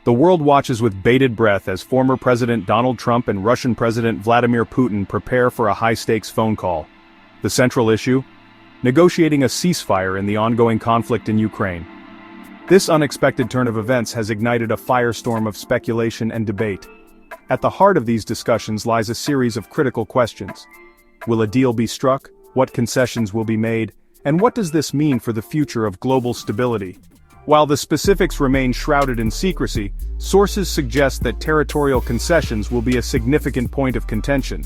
The world watches with bated breath as former President Donald Trump and Russian President Vladimir Putin prepare for a high-stakes phone call. The central issue? Negotiating a ceasefire in the ongoing conflict in Ukraine. This unexpected turn of events has ignited a firestorm of speculation and debate. At the heart of these discussions lies a series of critical questions. Will a deal be struck? What concessions will be made? And what does this mean for the future of global stability? While the specifics remain shrouded in secrecy, sources suggest that territorial concessions will be a significant point of contention.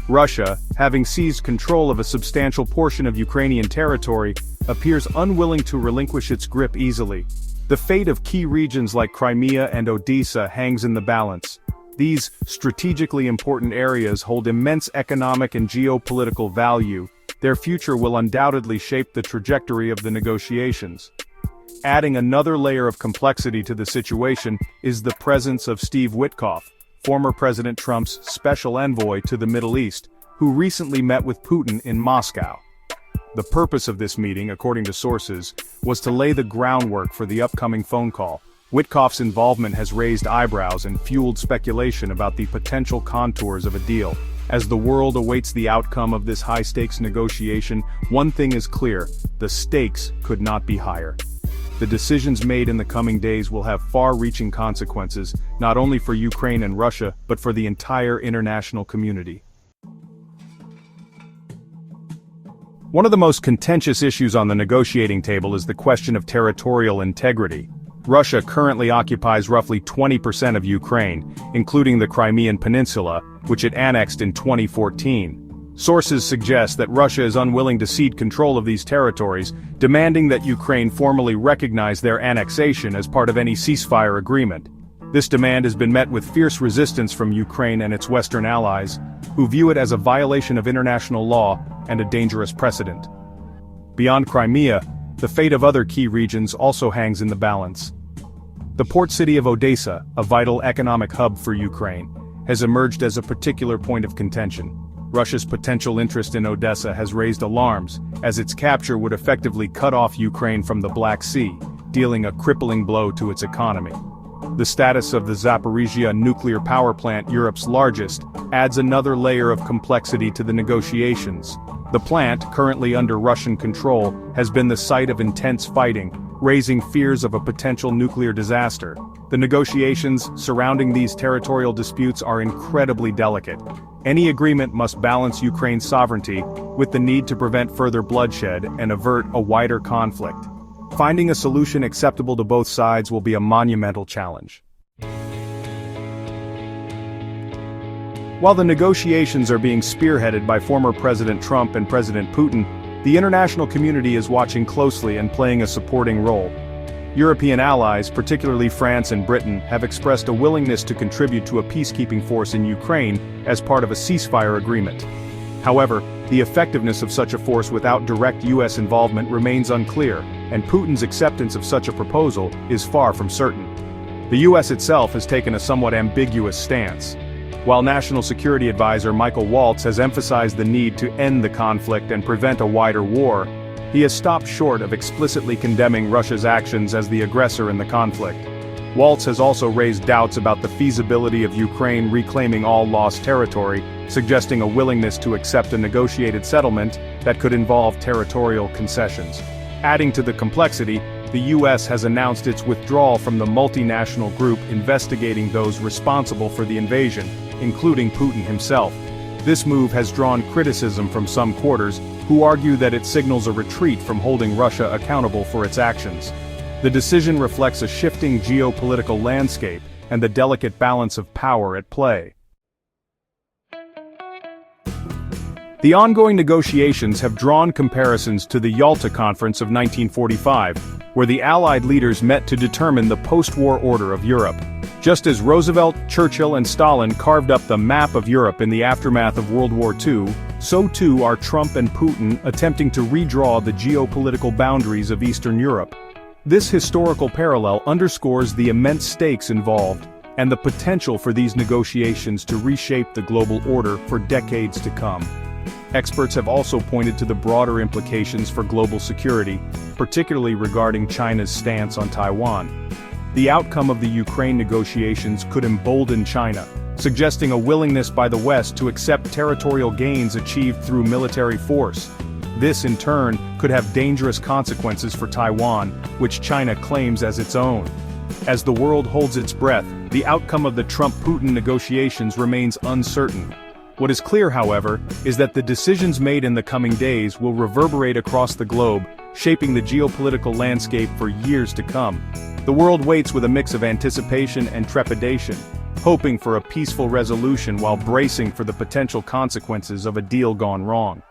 Russia, having seized control of a substantial portion of Ukrainian territory, appears unwilling to relinquish its grip easily. The fate of key regions like Crimea and Odessa hangs in the balance. These strategically important areas hold immense economic and geopolitical value. Their future will undoubtedly shape the trajectory of the negotiations. Adding another layer of complexity to the situation is the presence of Steve Witkoff, former President Trump's special envoy to the Middle East, who recently met with Putin in Moscow. The purpose of this meeting, according to sources, was to lay the groundwork for the upcoming phone call. Witkoff's involvement has raised eyebrows and fueled speculation about the potential contours of a deal. As the world awaits the outcome of this high-stakes negotiation, one thing is clear: the stakes could not be higher. The decisions made in the coming days will have far-reaching consequences, not only for Ukraine and Russia, but for the entire international community. One of the most contentious issues on the negotiating table is the question of territorial integrity. Russia currently occupies roughly 20% of Ukraine, including the Crimean Peninsula, which it annexed in 2014. Sources suggest that Russia is unwilling to cede control of these territories, demanding that Ukraine formally recognize their annexation as part of any ceasefire agreement. This demand has been met with fierce resistance from Ukraine and its Western allies, who view it as a violation of international law and a dangerous precedent. Beyond Crimea, the fate of other key regions also hangs in the balance. The port city of Odessa, a vital economic hub for Ukraine, has emerged as a particular point of contention. Russia's potential interest in Odessa has raised alarms, as its capture would effectively cut off Ukraine from the Black Sea, dealing a crippling blow to its economy. The status of the Zaporizhzhia nuclear power plant, Europe's largest, adds another layer of complexity to the negotiations. The plant, currently under Russian control, has been the site of intense fighting, raising fears of a potential nuclear disaster. The negotiations surrounding these territorial disputes are incredibly delicate. Any agreement must balance Ukraine's sovereignty with the need to prevent further bloodshed and avert a wider conflict. Finding a solution acceptable to both sides will be a monumental challenge. While the negotiations are being spearheaded by former President Trump and President Putin, the international community is watching closely and playing a supporting role. European allies, particularly France and Britain, have expressed a willingness to contribute to a peacekeeping force in Ukraine as part of a ceasefire agreement. However, the effectiveness of such a force without direct U.S. involvement remains unclear, and Putin's acceptance of such a proposal is far from certain. The U.S. itself has taken a somewhat ambiguous stance. While National Security Advisor Michael Waltz has emphasized the need to end the conflict and prevent a wider war, he has stopped short of explicitly condemning Russia's actions as the aggressor in the conflict. Waltz has also raised doubts about the feasibility of Ukraine reclaiming all lost territory, suggesting a willingness to accept a negotiated settlement that could involve territorial concessions. Adding to the complexity, the U.S. has announced its withdrawal from the multinational group investigating those responsible for the invasion, including Putin himself. This move has drawn criticism from some quarters, who argue that it signals a retreat from holding Russia accountable for its actions. The decision reflects a shifting geopolitical landscape and the delicate balance of power at play. The ongoing negotiations have drawn comparisons to the Yalta Conference of 1945, where the Allied leaders met to determine the post-war order of Europe. Just as Roosevelt, Churchill, and Stalin carved up the map of Europe in the aftermath of World War II, so too are Trump and Putin attempting to redraw the geopolitical boundaries of Eastern Europe. This historical parallel underscores the immense stakes involved and the potential for these negotiations to reshape the global order for decades to come. Experts have also pointed to the broader implications for global security, particularly regarding China's stance on Taiwan. The outcome of the Ukraine negotiations could embolden China, suggesting a willingness by the West to accept territorial gains achieved through military force. This, in turn, could have dangerous consequences for Taiwan, which China claims as its own. As the world holds its breath, the outcome of the Trump-Putin negotiations remains uncertain. What is clear, however, is that the decisions made in the coming days will reverberate across the globe, shaping the geopolitical landscape for years to come. The world waits with a mix of anticipation and trepidation, hoping for a peaceful resolution while bracing for the potential consequences of a deal gone wrong.